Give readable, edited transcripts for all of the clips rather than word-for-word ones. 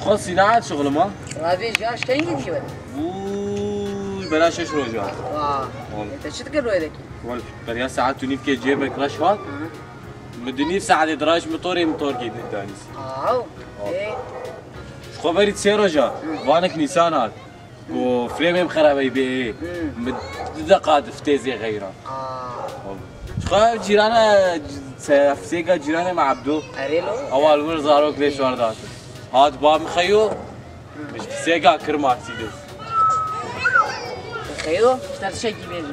خلاص سینعت شغل ما؟ رابي جاش كاين ديوال ووووي بلاش رجال انت شو تقول ذاك؟ والله بريا ساعات تونيف كي جيبك رشوات مدني في ساعة دراج مطور كي دانيس ايه شو بريد سير رجال وانك نيسان هاد وفريم خرابي بيه دقات فتيزي غيره شو جيرانا سيجا جيرانا مع عبدو اريلو اول ورزاروك ليش واردات هاد باب مخيو مش سيجا كرمات سيدس خيو اشترت شيء كبير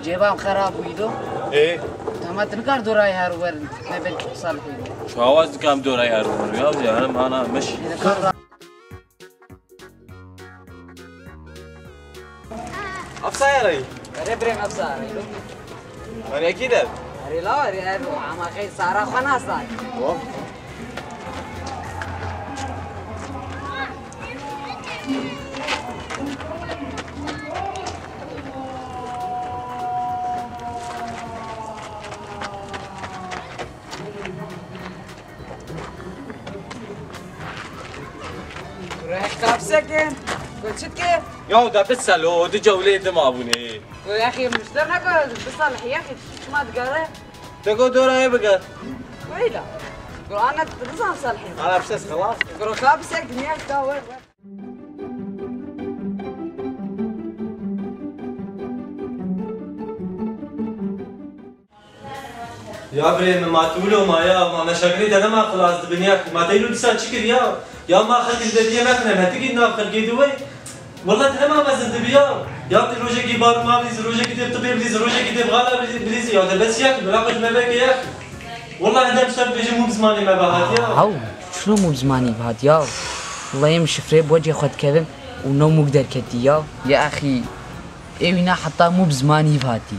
جيبام خراب ويدو ايه تمام تنكر دوراي هارور ما بين صالحين شو هواز كام دوراي هارور يا ابني انا مشي افسايري بريم افساري انا اكيد اري لا اري عم اخي سارا خناصات رايح كابسكن قلت شد كيف؟ يا ده بتسالو دي جولة ما ابوني يا اخي مشترنا قول بصالح يا اخي شو ما تقرا تقول دورة بقى ويلا قول انا نظام صالحين انا بسس خلاص قول كابسك دنيا تاور يا بريم ما تقولوا ما مشاكلي ده ما خلاص دنياك ما تقولوا لسان شكر يا ما خلي الدنيا ما كنا هتيجي ناخذ قيدوي والله ده ما مازن دبيا يا ابني روجا كي بار ما بليز روجا كي تب طبيب بليز روجا كي تب غلا بليز يا ده بس ياك بلاقش ما باقي يا اخي والله هذا مشترك بيجي مو بزماني ما بهات يا هاو شنو مو بزماني بهات يا والله يمشي فري بوجه خد كذب ونو مقدر كتي يا اخي ايونا حتى مو بزماني بهاتي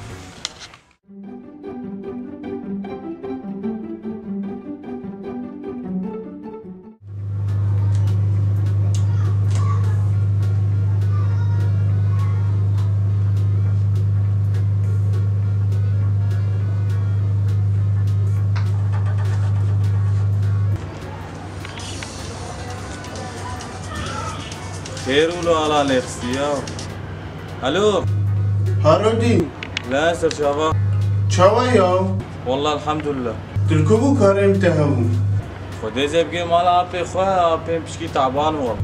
خير ولو على نفسي الو هارودي لا سر شباب چاوا یا والله الحمد لله تلكبو كارم تهمو خدي زي بقي مال ابي خويا ابي بشكي تعبان هو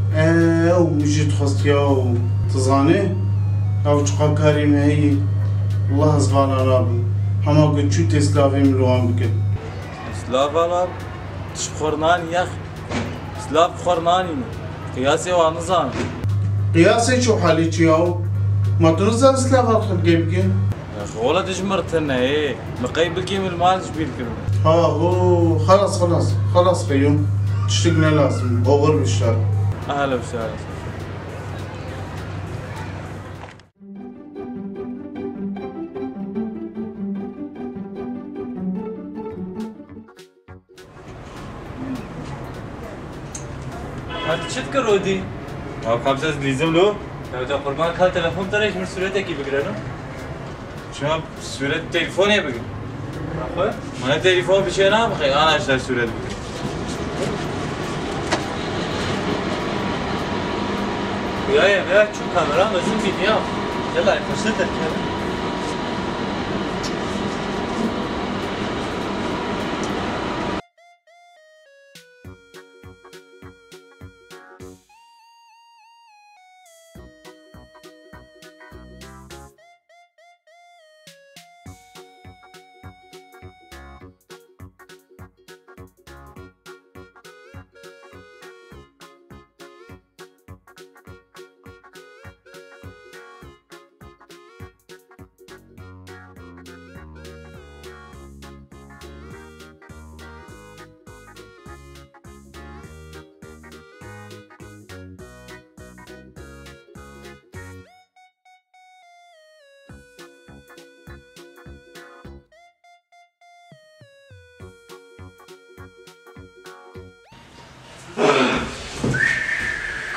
او مجد خصيا تزاني او چقا كريم هي والله زغال رابي هما قد شو تسلافي ملوان بكت سلاف انا تشخرناني يا اخي سلاف خرناني قياسي وانظام قياسي شو حالي تشياو ما تنزل سلاف الخلقي بكت يا اخي والله دجمرتنا ايه مقيبل كي من المال جبيل كلمه ها هو خلاص خيوم تشتقنا لازم اوغر بالشارع اهلا وسهلا هات شد كرودي او خمسة لازم له لو ده قربان خال تلفون ترى من صورتك كي بقرانو شباب صورة تليفوني بقى اخوي ما تليفون بشي انا بخي انا اشتري صورة بقى يا شو كاميرا مازال فيديو يلا فرصتك يلا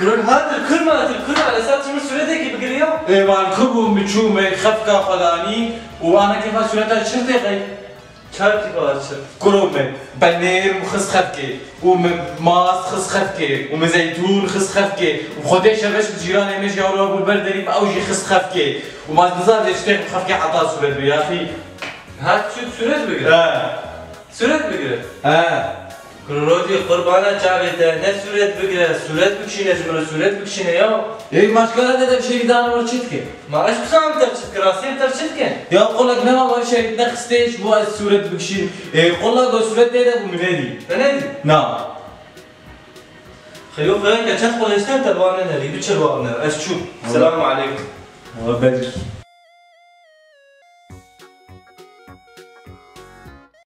كرون هات الكرمة على أساس من سورتك بقرية ايوان كبو مچوم خفقا خداني وانا كيف سورتا شرطي غي شارتي باشر كرومه بنير مخص خفكي وماس خص خفكي ومزيتون خص خفكي وخدي شبش بجيران يمشي يورو ابو البردري باوجي خص خفكي وما نزار يشتغل خفكي عطا سورت يا اخي هات شو سورت بقرية سورت بقرية كرودي قربانا جابته نه سورت بقرية سورت بكشينه جمله سورت بكشينه يا اي مشكلة هذا بشيء دانا ورشيتك ما ايش بخام ترشد كراسين ترشدك يا قول لك نما ما شيء نخستيش بو السورت بكشين قول لك السورت ده ابو منادي منادي نعم خيو خيو كشخ ولا اشتنت بوانا نري بتشر وانا اشوف السلام عليكم وبدر